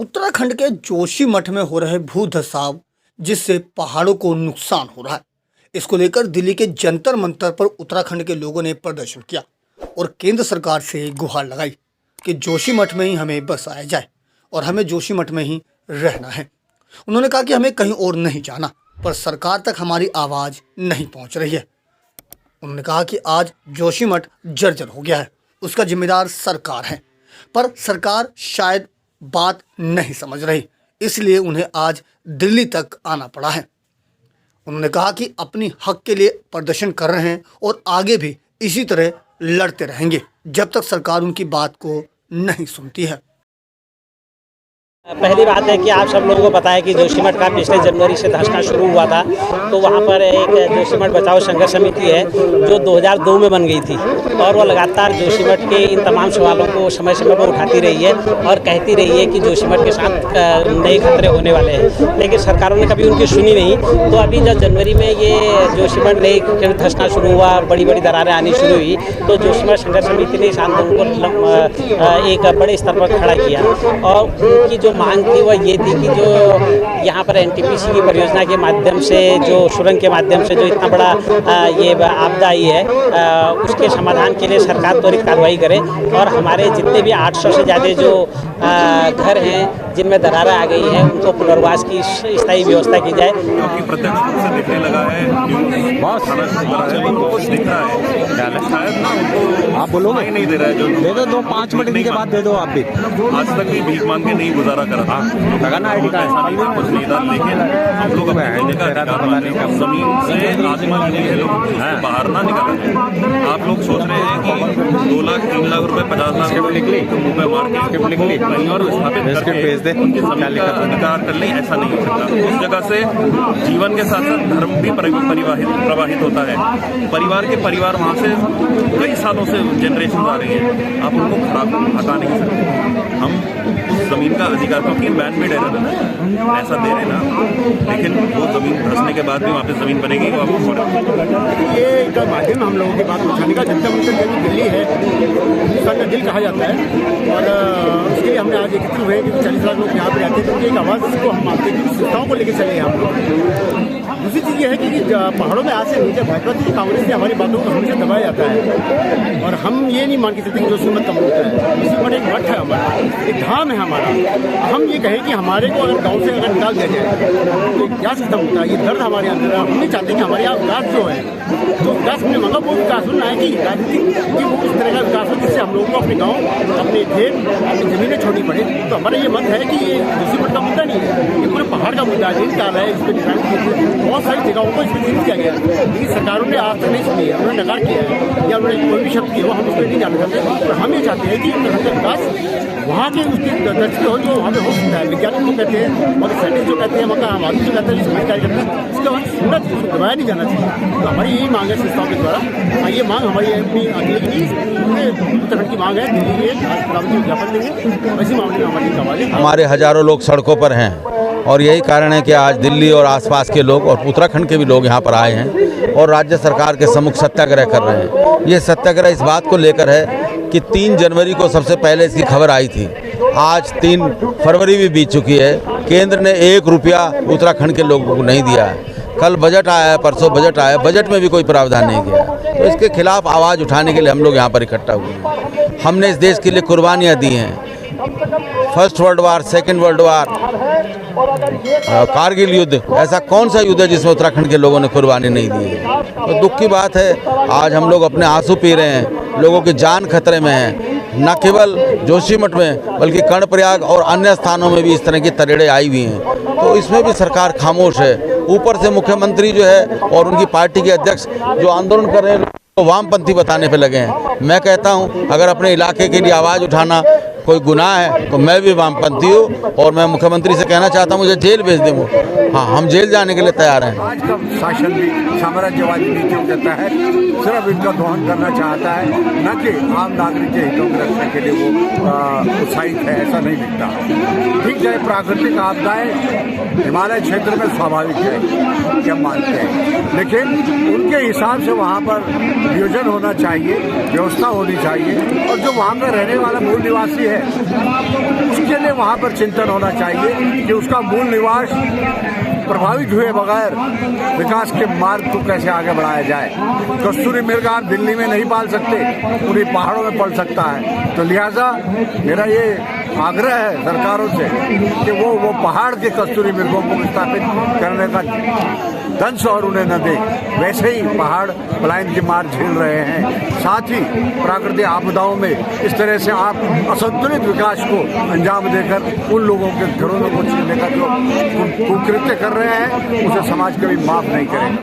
उत्तराखंड के जोशीमठ में हो रहे भू धसाव जिससे पहाड़ों को नुकसान हो रहा है। इसको लेकर दिल्ली के जंतर मंतर पर उत्तराखंड के लोगों ने प्रदर्शन किया और केंद्र सरकार से गुहार लगाई कि जोशीमठ में ही हमें बसाया जाए और हमें जोशीमठ में ही रहना है। उन्होंने कहा कि हमें कहीं और नहीं जाना, पर सरकार तक हमारी आवाज़ नहीं पहुंच रही है। उन्होंने कहा कि आज जोशीमठ जर्जर हो गया है, उसका जिम्मेदार सरकार है, पर सरकार शायद बात नहीं समझ रही, इसलिए उन्हें आज दिल्ली तक आना पड़ा है। उन्होंने कहा कि अपनी हक के लिए प्रदर्शन कर रहे हैं और आगे भी इसी तरह लड़ते रहेंगे जब तक सरकार उनकी बात को नहीं सुनती है। पहली बात है कि आप सब लोगों को पता है कि जोशीमठ का पिछले जनवरी से धंसना शुरू हुआ था। तो वहाँ पर एक जोशीमठ बचाओ संघर्ष समिति है जो 2002 में बन गई थी और वो लगातार जोशीमठ के इन तमाम सवालों को समय समय पर उठाती रही है और कहती रही है कि जोशीमठ के साथ नए खतरे होने वाले हैं, लेकिन सरकारों ने कभी उनकी सुनी नहीं। तो अभी जब जनवरी में ये जोशीमठ नई धंसना शुरू हुआ, बड़ी बड़ी दरारें आनी शुरू हुई, तो जोशीमठ संघर्ष समिति ने इस आंदोलन को एक बड़े स्तर पर खड़ा किया और उनकी जो मांग थी वह ये थी कि जो यहाँ पर एनटीपीसी की परियोजना के माध्यम से, जो सुरंग के माध्यम से जो इतना बड़ा ये आपदा आई है, उसके समाधान के लिए सरकार त्वरित कार्रवाई करे और हमारे जितने भी 800 से ज़्यादा जो घर हैं जिनमें दरारें आ गई हैं उनको पुनर्वास की स्थायी व्यवस्था की जाए। क्योंकि प्रत्यक्ष रूप से दिखने लगा है, बहुत कुछ दिख रहा है, शायद ना उनको आप बोलोगे नहीं दे रहा है, जो दे दो 2-5 मिनट के बाद दे दो। आप भी आज तक भी भीख मांग के नहीं गुजारा करा था, लगाना आईडी कार्ड कुछ नहीं था, लेकिन हम लोग अपने का अधिकार माने, जमीन से आसमान के लिए लोग बाहर ना निकाला जाए। आप लोग सोच रहे हैं कि 2 लाख 3 लाख रुपए 50 लाख मुँह पे मार के कहीं और स्थापित करके उनकी जमीन का अधिकार कर लें, ऐसा नहीं हो सकता। उस जगह से जीवन के साथ साथ धर्म भी प्रवाहित होता है। परिवार के परिवार वहाँ से कई सालों से जनरेशन आ रही हैं, आप उनको हटा नहीं सकते। हम उस जमीन का अधिकार, क्योंकि बैन में डेरा ऐसा दे रहे ना, लेकिन वो जमीन धंसने के बाद भी वहाँ पे जमीन बनेगी, वो आपको ये एक माध्यम हम लोगों की बात उठाने का जनता मंच दिल्ली है, हिंदुस्तान का दिल कहा जाता है और उसके लिए हमने आज एकत्रित हुए क्योंकि 40 लाख लोग यहाँ पे रहते हैं, तो एक आवाज़ को हम मानते हैं कि संस्थाओं को लेकर चले हम लोग। दूसरी चीज़ ये है कि पहाड़ों में आज से नीचे भाजपा की कांग्रेस से हमारी बातों को हमेशा दबाया जाता है और हम ये नहीं मान के चलते कि जोशीमठ कम होता है। जोशीमठ एक मठ है हमारा, एक धाम है हमारा। हम ये कहें कि हमारे को अगर गाँव से अगर निकाल दिया जाए तो क्या खत्म होता है, ये दर्द हमारे अंदर है। हम नहीं चाहते कि हमारे यहाँ विकास जो है, तो विकास हमने मांगा वो विकास होना है कि राजनीतिक कि वो उस तरह का विकास हो जिससे हम लोगों को अपने गाँव, अपने खेत, अपनी ज़मीनें छोड़नी पड़े। तो हमारा ये मत है कि ये जोशीमठ का मुद्दा नहीं है, ये पूरे पहाड़ का मुद्दा है। निकाला है, इस पर बहुत सारी जगहों को इसमें चिन्हित किया गया है, लेकिन सरकारों ने आज तक नहीं सुनी है, उन्होंने नकार किया है या उन्होंने कोई भी शब्द किया वो हम उसमें नहीं जानना चाहते। और हम ये चाहते हैं कि उत्तराखंड का विकास वहाँ के उसकी दृष्टि हो जो वहाँ पे हो सकता है। वैज्ञानिक जो कहते हैं और साइंटिस्ट जो कहते हैं, वहाँ का आबादी जो कहते हैं, समझदारी करते हैं, उसके बाद सुनना चाहिए, उसको दबाया नहीं जाना चाहिए। तो हमारी यही मांग है संस्थाओं के द्वारा, ये मांग हमारी अपनी अगले की उत्तराखंड की मांग है। दिल्ली ये प्रधानमंत्री ज्ञापन देंगे, इसी मामले में हमारी आवाज़ है। हमारे हजारों लोग सड़कों पर हैं और यही कारण है कि आज दिल्ली और आसपास के लोग और उत्तराखंड के भी लोग यहाँ पर आए हैं और राज्य सरकार के सम्मुख सत्याग्रह कर रहे हैं। ये सत्याग्रह इस बात को लेकर है कि 3 जनवरी को सबसे पहले इसकी खबर आई थी, आज 3 फरवरी भी बीत चुकी है, केंद्र ने 1 रुपया उत्तराखंड के लोगों को नहीं दिया है। कल बजट आया है, परसों बजट आया है, बजट में भी कोई प्रावधान नहीं किया है। तो इसके खिलाफ आवाज़ उठाने के लिए हम लोग यहाँ पर इकट्ठा हुए हैं। हमने इस देश के लिए कुर्बानियाँ दी हैं, first world war, second world war, Kargil युद्ध, ऐसा कौन सा युद्ध है जिसमें उत्तराखंड के लोगों ने कुर्बानी नहीं दी है। तो दुख की बात है, आज हम लोग अपने आंसू पी रहे हैं, लोगों की जान खतरे में है। न केवल जोशीमठ में बल्कि कर्णप्रयाग और अन्य स्थानों में भी इस तरह की तरेड़ें आई हुई हैं, तो इसमें भी सरकार खामोश है। ऊपर से मुख्यमंत्री जो है और उनकी पार्टी के अध्यक्ष जो आंदोलन कर रहे हैं तो वामपंथी बताने पे लगे हैं। मैं कहता हूं अगर अपने इलाके के लिए आवाज़ उठाना कोई गुनाह है तो मैं भी वामपंथी हूँ और मैं मुख्यमंत्री से कहना चाहता हूँ मुझे जेल भेज दें वो। हाँ, हम जेल जाने के लिए तैयार हैं। आज का शासन भी साम्राज्यवादी नीतियों कहता है, सिर्फ इनका दोहन करना चाहता है, न कि आम नागरिक के हितों को रखने के लिए वो उत्साहित है, ऐसा नहीं दिखता। ठीक है, प्राकृतिक आपदाएं हिमालय क्षेत्र में स्वाभाविक है, क्या मानते हैं, लेकिन उनके हिसाब से वहाँ पर नियोजन होना चाहिए, व्यवस्था होनी चाहिए और जो वहाँ का रहने वाला मूल निवासी है, उसके लिए वहाँ पर चिंतन होना चाहिए कि उसका मूल निवास प्रभावित हुए बगैर विकास के मार्ग को कैसे आगे बढ़ाया जाए। कस्तूरी मृग आप दिल्ली में नहीं पाल सकते, पूरी पहाड़ों में पल सकता है। तो लिहाजा मेरा ये आग्रह है सरकारों से कि वो पहाड़ के कस्तूरी मृगों को विस्थापित करने का दंश और उन्हें न दे। वैसे ही पहाड़ पलायन की मार झेल रहे हैं, साथ ही प्राकृतिक आपदाओं में इस तरह से आप असंतुलित विकास को अंजाम देकर उन लोगों के घरों को छीनने का जो कुकृत्य कर रहे हैं उसे समाज कभी माफ नहीं करेगा।